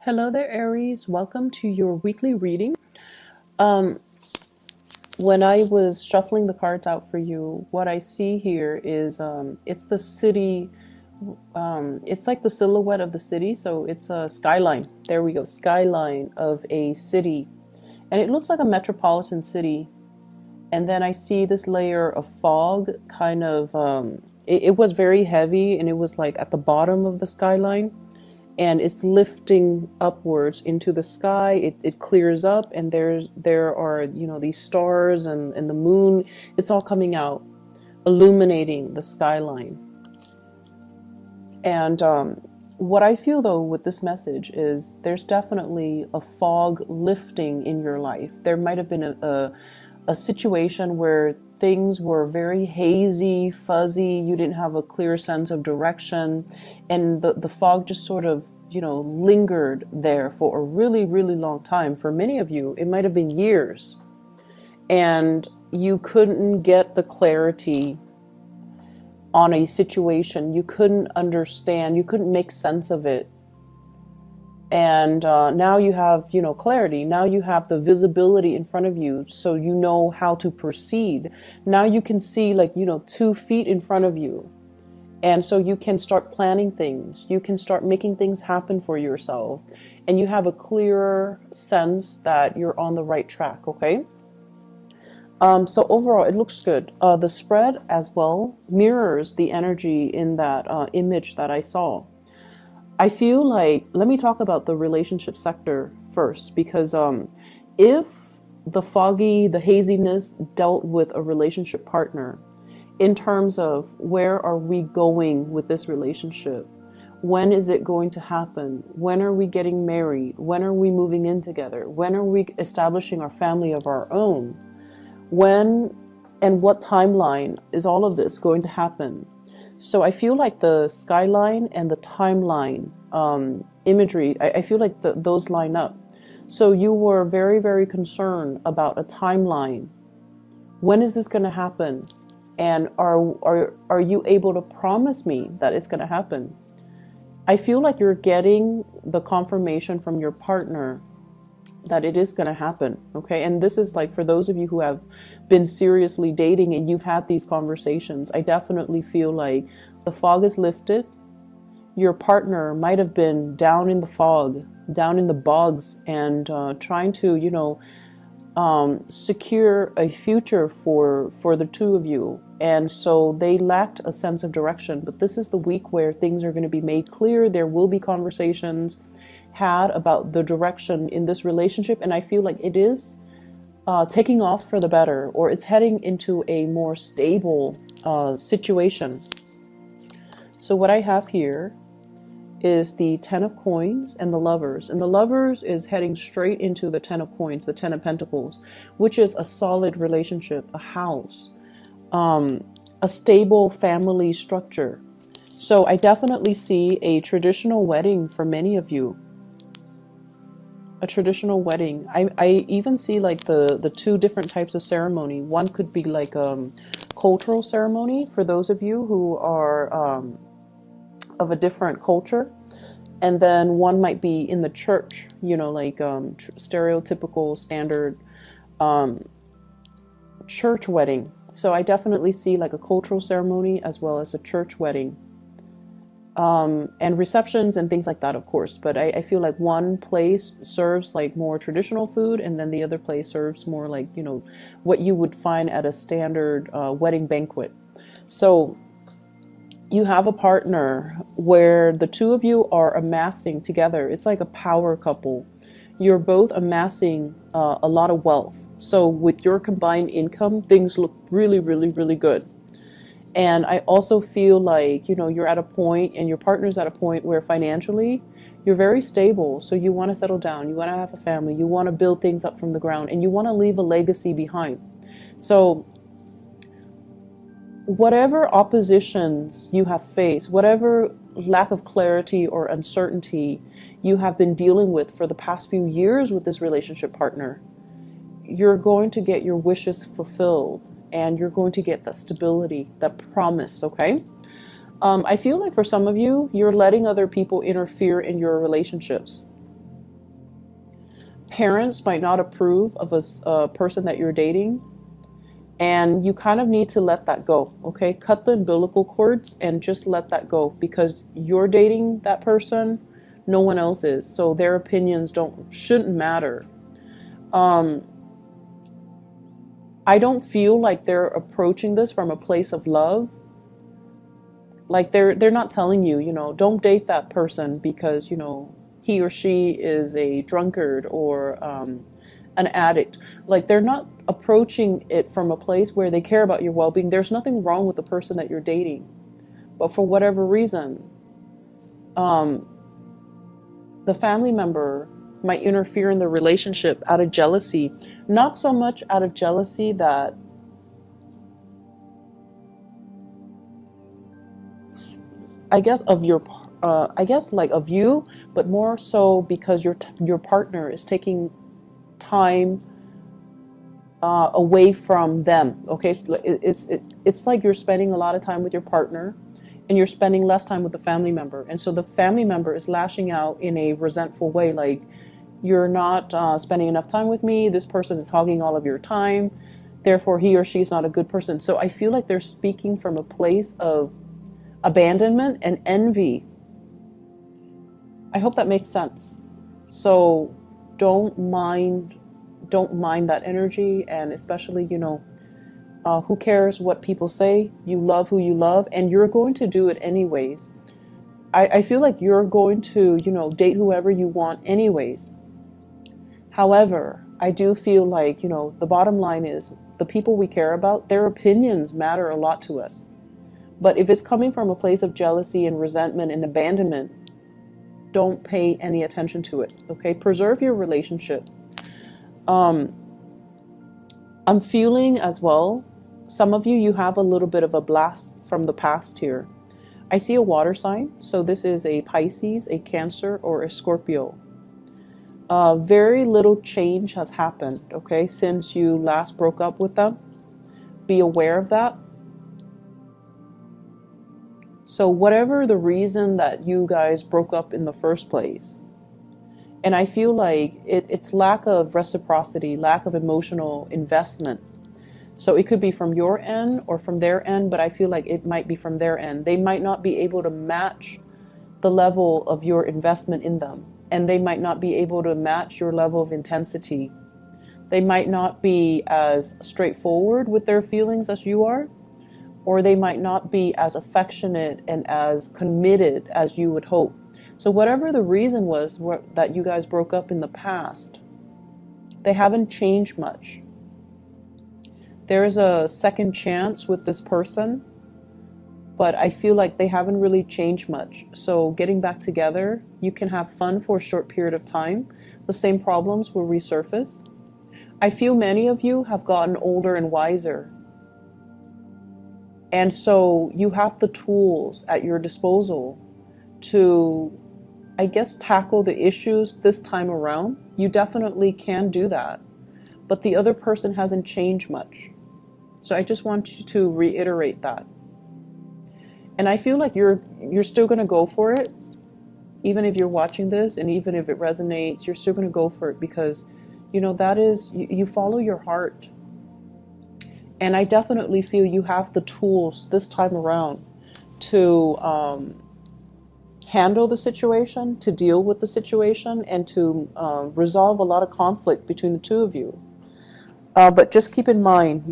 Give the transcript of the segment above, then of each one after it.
Hello there, Aries. Welcome to your weekly reading. Um, when I was shuffling the cards out for you, what I see here is it's the city. It's like the silhouette of the city, so it's a skyline. There we go, skyline of a city, and it looks like a metropolitan city. And then I see this layer of fog, kind of. It was very heavy, and it was like at the bottom of the skyline and it's lifting upwards into the sky. It clears up and there are these stars and the moon. It's all coming out, illuminating the skyline. And what I feel though with this message is there's definitely a fog lifting in your life. There might have been a situation where things were very hazy, fuzzy, you didn't have a clear sense of direction, and the fog just sort of, lingered there for a really, really long time. For many of you, it might have been years, and you couldn't get the clarity on a situation. You couldn't understand, you couldn't make sense of it. And now you have, clarity. Now you have the visibility in front of you, so you know how to proceed. Now you can see 2 feet in front of you. And so you can start planning things. You can start making things happen for yourself. And you have a clearer sense that you're on the right track, okay? So overall, it looks good. The spread as well mirrors the energy in that image that I saw. I feel like, let me talk about the relationship sector first, because if the haziness dealt with a relationship partner, in terms of where are we going with this relationship? When is it going to happen? When are we getting married? When are we moving in together? When are we establishing our family of our own? When and what timeline is all of this going to happen? So I feel like the skyline and the timeline imagery, I feel like those line up. So you were very, very concerned about a timeline. When is this going to happen? And are you able to promise me that it's going to happen? I feel like you're getting the confirmation from your partner that it is going to happen, okay? And this is like for those of you who have been seriously dating and you've had these conversations, I definitely feel like the fog is lifted. Your partner might have been down in the fog, down in the bogs, and trying to, secure a future for the two of you. And so they lacked a sense of direction. But this is the week where things are going to be made clear. There will be conversations had about the direction in this relationship, and I feel like it is taking off for the better, or it's heading into a more stable situation. So what I have here is the Ten of Coins and the Lovers, and the Lovers is heading straight into the Ten of Coins, the Ten of Pentacles, which is a solid relationship, a house, a stable family structure. So I definitely see a traditional wedding for many of you. A traditional wedding. I even see like the 2 different types of ceremony. One could be like cultural ceremony for those of you who are of a different culture, and then one might be in the church, stereotypical standard church wedding. So I definitely see like a cultural ceremony as well as a church wedding. And receptions and things like that, of course. But I feel like one place serves like more traditional food, and then the other place serves more like, what you would find at a standard wedding banquet. So you have a partner where the two of you are amassing together. It's like a power couple. You're both amassing a lot of wealth. So with your combined income, things look really, really, really good. And I also feel like, you're at a point and your partner's at a point where financially you're very stable. So you want to settle down, you want to have a family, you want to build things up from the ground, and you want to leave a legacy behind. So whatever oppositions you have faced, whatever lack of clarity or uncertainty you have been dealing with for the past few years with this relationship partner, you're going to get your wishes fulfilled. And you're going to get that stability, that promise, okay? I feel like for some of you, you're letting other people interfere in your relationships. parents might not approve of a person that you're dating, and you kind of need to let that go. Okay, cut the umbilical cords and just let that go, because you're dating that person, no one else is, so their opinions don't shouldn't matter. um I don't feel like they're approaching this from a place of love. Like they're not telling you, don't date that person because, he or she is a drunkard or an addict. Like they're not approaching it from a place where they care about your well-being. There's nothing wrong with the person that you're dating, but for whatever reason, um, the family member might interfere in the relationship out of jealousy. Not so much out of jealousy that I guess of your, I guess like of you, but more so because your partner is taking time away from them. Okay, it's like you're spending a lot of time with your partner, and you're spending less time with the family member, and so the family member is lashing out in a resentful way, like you're not spending enough time with me. This person is hogging all of your time. Therefore, he or she is not a good person. So I feel like they're speaking from a place of abandonment and envy. I hope that makes sense. So don't mind don't mind that energy, and especially, who cares what people say? You love who you love, and you're going to do it anyways. I feel like you're going to, date whoever you want anyways. However, I do feel like, the bottom line is the people we care about, their opinions matter a lot to us. But if it's coming from a place of jealousy and resentment and abandonment, don't pay any attention to it. Okay? Preserve your relationship. Um, I'm feeling as well, some of you, you have a little bit of a blast from the past here. I see a water sign, so this is a Pisces, a Cancer, or a Scorpio. Very little change has happened, okay, since you last broke up with them. Be aware of that. So whatever the reason that you guys broke up in the first place, and I feel like it's lack of reciprocity, lack of emotional investment. So it could be from your end or from their end, but I feel like it might be from their end. They might not be able to match the level of your investment in them, and they might not be able to match your level of intensity. They might not be as straightforward with their feelings as you are, or they might not be as affectionate and as committed as you would hope. So whatever the reason was that you guys broke up in the past, they haven't changed much. There's a second chance with this person, but I feel like they haven't really changed much. So getting back together, you can have fun for a short period of time. The same problems will resurface. I feel many of you have gotten older and wiser. And so you have the tools at your disposal to, I guess, tackle the issues this time around. You definitely can do that. But the other person hasn't changed much. So I just want you to reiterate that. And I feel like you're still going to go for it. Even if you're watching this and even if it resonates, you're still going to go for it because, that is, you follow your heart. And I definitely feel you have the tools this time around to handle the situation, to deal with the situation, and to resolve a lot of conflict between the two of you. But just keep in mind,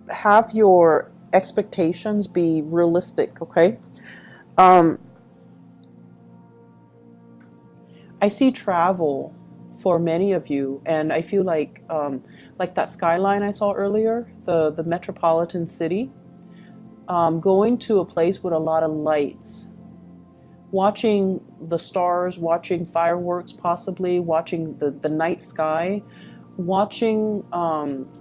have your expectations be realistic, okay? I see travel for many of you, and I feel like that skyline I saw earlier, the metropolitan city, going to a place with a lot of lights, watching the stars, watching fireworks, possibly watching the night sky, watching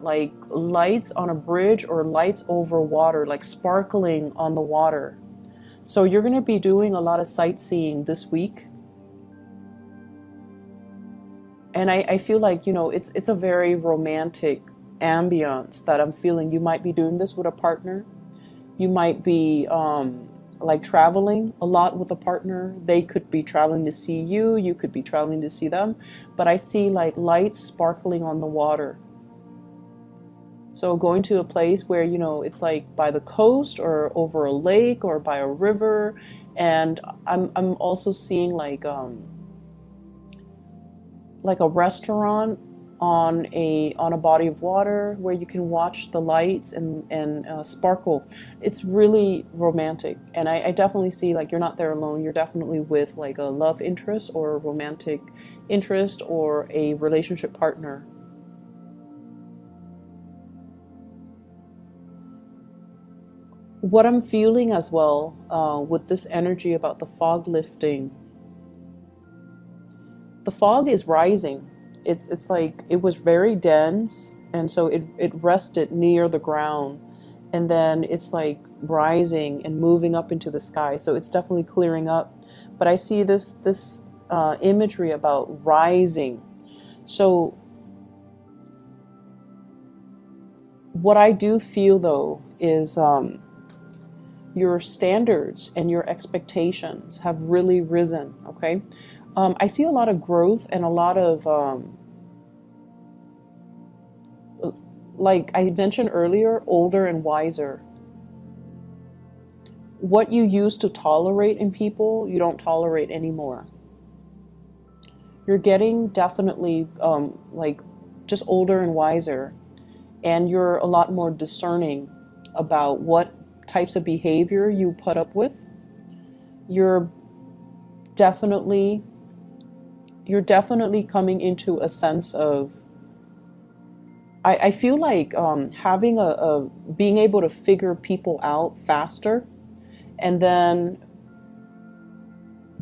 like lights on a bridge or lights over water, like sparkling on the water. So you're going to be doing a lot of sightseeing this week. And I feel like, it's a very romantic ambiance that I'm feeling. You might be doing this with a partner. You might be like traveling a lot with a partner. They could be traveling to see you, you could be traveling to see them, but I see like lights sparkling on the water. So going to a place where, it's like by the coast or over a lake or by a river. And I'm also seeing like a restaurant on a body of water where you can watch the lights and sparkle. It's really romantic, and I definitely see like you're not there alone. You're definitely with like a love interest or a romantic interest or a relationship partner. What I'm feeling as well with this energy about the fog lifting, the fog is rising. It's like it was very dense, and so it rested near the ground, and then it's like rising and moving up into the sky. So it's definitely clearing up. But I see this imagery about rising. So what I do feel though is your standards and your expectations have really risen. Okay, I see a lot of growth and a lot of like I mentioned earlier, older and wiser. What you used to tolerate in people, you don't tolerate anymore. You're getting definitely like just older and wiser, and you're a lot more discerning about what types of behavior you put up with. You're definitely you're definitely coming into a sense of I feel like having a being able to figure people out faster, and then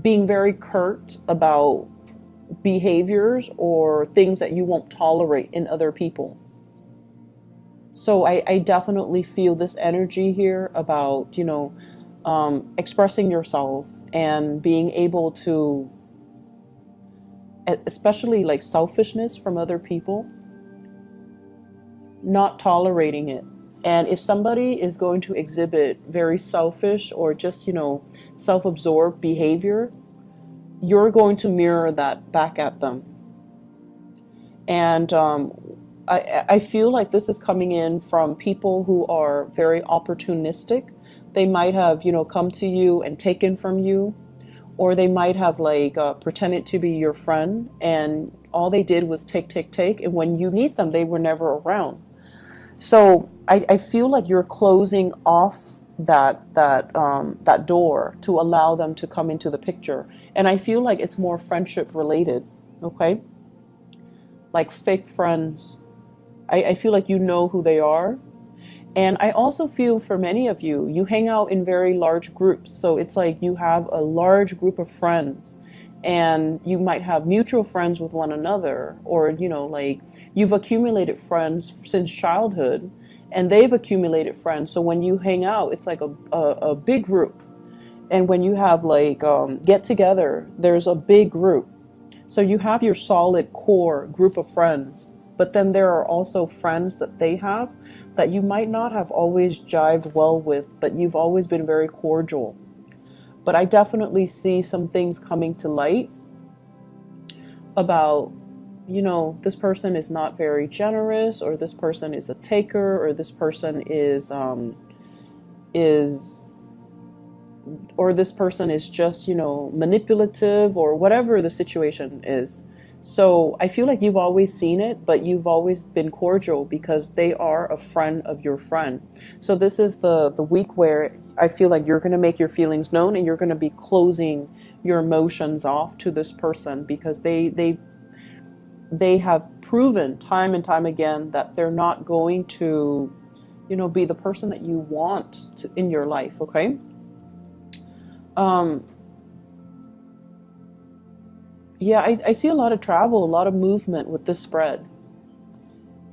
being very curt about behaviors or things that you won't tolerate in other people. So I definitely feel this energy here about, expressing yourself and being able to, especially like selfishness from other people, not tolerating it. And if somebody is going to exhibit very selfish or just, self-absorbed behavior, you're going to mirror that back at them. And I feel like this is coming in from people who are very opportunistic. They might have, come to you and taken from you, or they might have like pretended to be your friend, and all they did was take, take, take. And when you need them, they were never around. So I feel like you're closing off that door to allow them to come into the picture. And I feel like it's more friendship related, okay? Like fake friends. I feel like you know who they are. And I also feel for many of you, you hang out in very large groups. So it's like you have a large group of friends, and you might have mutual friends with one another, or, like you've accumulated friends since childhood and they've accumulated friends. So when you hang out, it's like a big group. And when you have like get together, there's a big group. So you have your solid core group of friends, but then there are also friends that they have that you might not have always jived well with, but you've always been very cordial. But I definitely see some things coming to light about, this person is not very generous, or this person is a taker, or this person is or this person is just, manipulative, or whatever the situation is. So I feel like you've always seen it, but you've always been cordial because they are a friend of your friend. So this is the week where I feel like you're going to make your feelings known, and you're going to be closing your emotions off to this person, because they have proven time and time again that they're not going to, be the person that you want in your life. Okay. Um, yeah, I see a lot of travel, a lot of movement with this spread.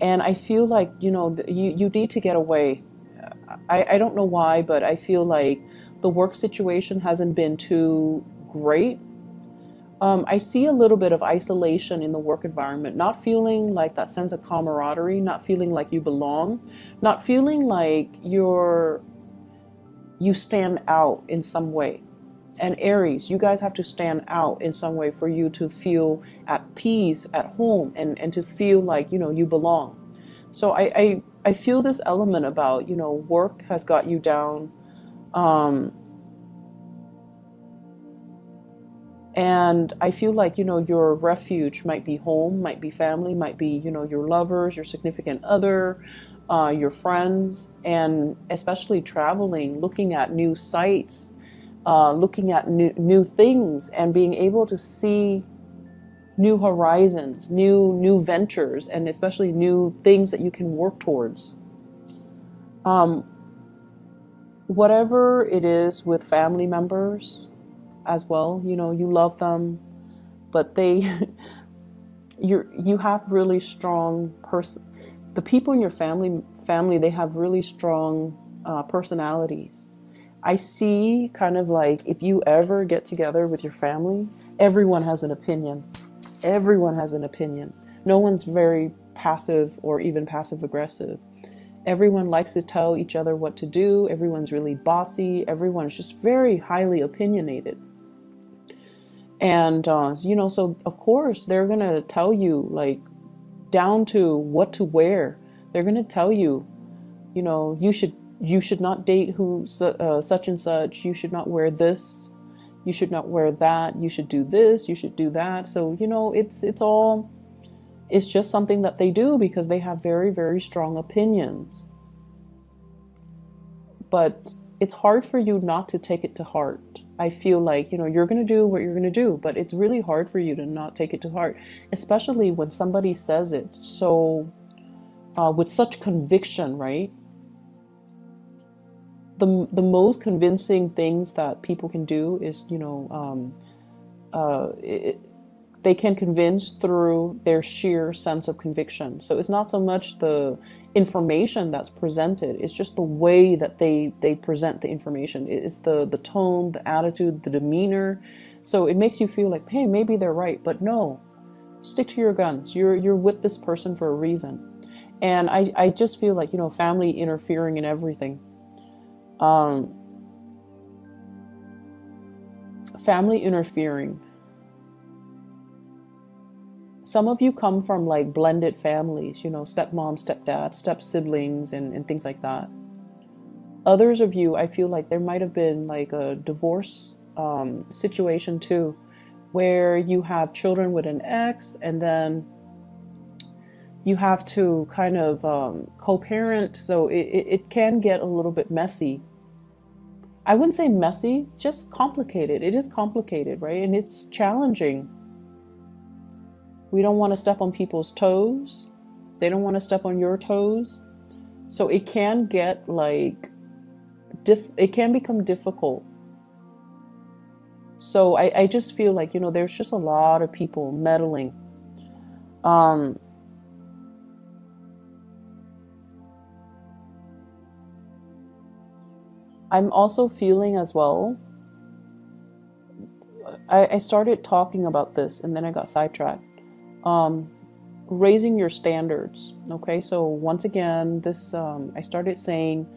And I feel like, you need to get away. I don't know why, but I feel like the work situation hasn't been too great. I see a little bit of isolation in the work environment, not feeling like that sense of camaraderie, not feeling like you belong, not feeling like you stand out in some way. And Aries, you guys have to stand out in some way for you to feel at peace at home, and to feel like, you belong. So I feel this element about, work has got you down. Um, and I feel like, your refuge might be home, might be family, might be, your lovers, your significant other, your friends, and especially traveling, looking at new sites, looking at new things, and being able to see new horizons, new ventures, and especially new things that you can work towards. Um, Whatever it is with family members as well, you love them, but you have really strong the people in your family, they have really strong personalities. I see kind of like, if you ever get together with your family, everyone has an opinion. Everyone has an opinion. No one's very passive or even passive aggressive. Everyone likes to tell each other what to do. Everyone's really bossy. Everyone's just very highly opinionated. And, so of course they're going to tell you, like, down to what to wear. They're going to tell you, you should not date such and such. You should not wear this. You should not wear that. You should do this. You should do that. So, it's just something that they do because they have very, very strong opinions. But it's hard for you not to take it to heart. I feel like, you're going to do what you're going to do, but it's really hard for you to not take it to heart, especially when somebody says it so with such conviction, right? The most convincing things that people can do is, they can convince through their sheer sense of conviction. So it's not so much the information that's presented, it's just the way that they present the information. It's the tone, the attitude, the demeanor. So it makes you feel like, hey, maybe they're right, but no, stick to your guns. You're with this person for a reason. And I just feel like, family interfering in everything. Family interfering. Some of you come from like blended families, stepmom, stepdad, step siblings, and things like that. Others of you, I feel like there might have been like a divorce situation too, where you have children with an ex, and then you have to kind of co-parent. So it can get a little bit messy. I wouldn't say messy, just complicated. It is complicated, right? And it's challenging. We don't want to step on people's toes. They don't want to step on your toes. So it can get like, it can become difficult. So I just feel like, there's just a lot of people meddling. I'm also feeling as well, I started talking about this and then I got sidetracked. Raising your standards. Okay, so once again, this I started saying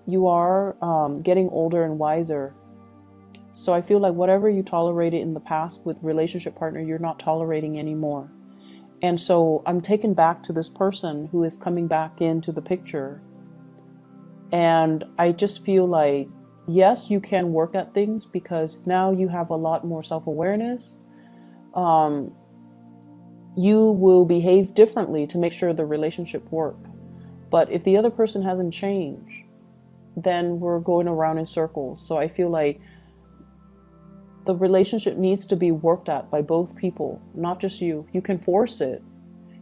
you are getting older and wiser. So I feel like whatever you tolerated in the past with relationship partner, you're not tolerating anymore. And so I'm taken back to this person who is coming back into the picture. And I just feel like, yes, you can work at things because now you have a lot more self-awareness. You will behave differently to make sure the relationship work. But if the other person hasn't changed, then we're going around in circles. So I feel like the relationship needs to be worked at by both people, not just you. You can force it.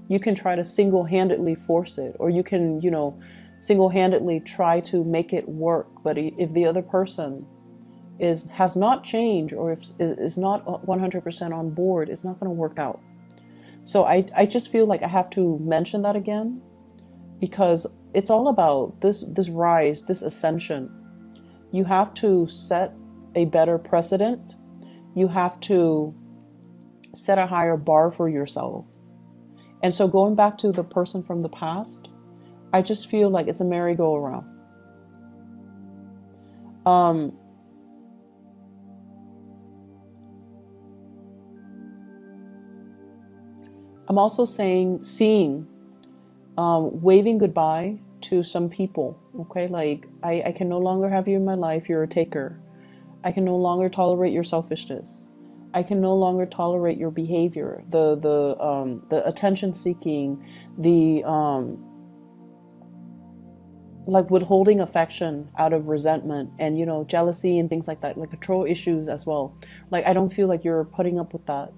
You can try to single-handedly force it, or you can, single-handedly try to make it work. But if the other person has not changed, or if is not 100% on board, it's not going to work out. So I just feel like I have to mention that again, because it's all about this rise, this ascension. You have to set a better precedent. You have to set a higher bar for yourself. And so going back to the person from the past, I just feel like it's a merry-go-round. Um, I'm also seeing, waving goodbye to some people. Okay, like I can no longer have you in my life. You're a taker. I can no longer tolerate your selfishness. I can no longer tolerate your behavior, the attention seeking, the like withholding affection out of resentment and jealousy and things like that, like control issues as well. Like I don't feel like you're putting up with that.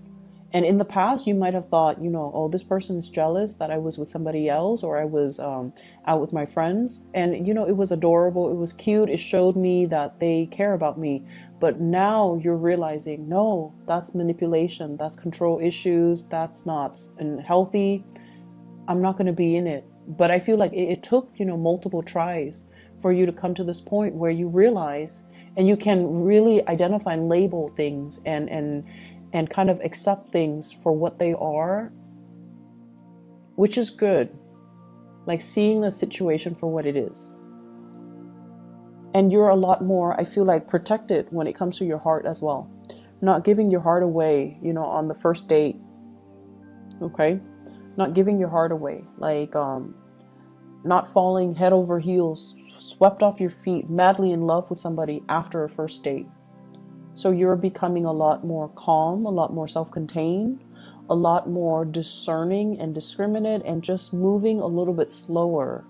And in the past, you might have thought, oh, this person is jealous that I was with somebody else or I was out with my friends. And, it was adorable. It was cute. It showed me that they care about me. But now you're realizing, no, that's manipulation. That's control issues. That's not healthy. I'm not going to be in it. But I feel like it took, multiple tries for you to come to this point where you realize and you can really identify and label things and kind of accept things for what they are, which is good. Like seeing a situation for what it is. And you're a lot more, I feel like, protected when it comes to your heart as well. Not giving your heart away, on the first date. Okay? Not giving your heart away. Like, not falling head over heels, swept off your feet, madly in love with somebody after a first date. So you're becoming a lot more calm, a lot more self-contained, a lot more discerning and discriminate, and just moving a little bit slower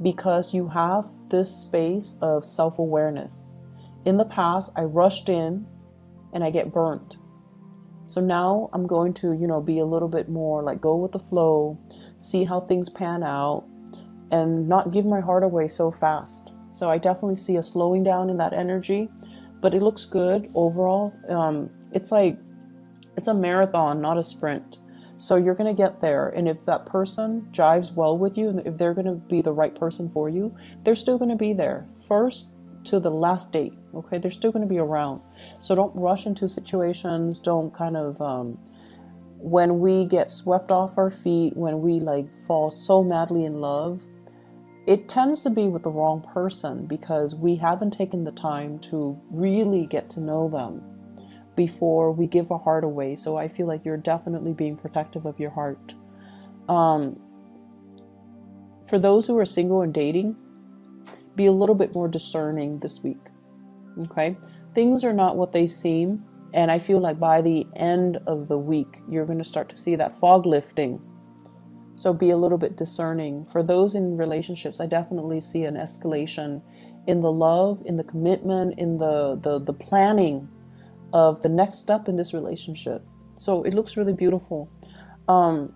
because you have this space of self-awareness. In the past, I rushed in and I get burnt. So now I'm going to, be a little bit more like go with the flow, see how things pan out, and not give my heart away so fast. So I definitely see a slowing down in that energy, but it looks good overall. It's like, it's a marathon, not a sprint. So you're going to get there. And if that person jives well with you, and if they're going to be the right person for you, they're still going to be there first to the last date. Okay. They're still going to be around. So don't rush into situations. Don't kind of, when we get swept off our feet, when we like fall so madly in love, it tends to be with the wrong person because we haven't taken the time to really get to know them before we give our heart away. So I feel like you're definitely being protective of your heart. For those who are single and dating, be a little bit more discerning this week. Okay? Things are not what they seem. And I feel like by the end of the week, you're going to start to see that fog lifting. So be a little bit discerning. For those in relationships, I definitely see an escalation in the love, in the commitment, in the planning of the next step in this relationship. So it looks really beautiful.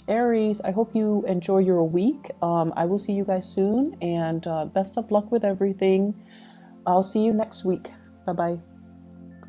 Aries, I hope you enjoy your week. I will see you guys soon, and best of luck with everything. I'll see you next week. Bye-bye.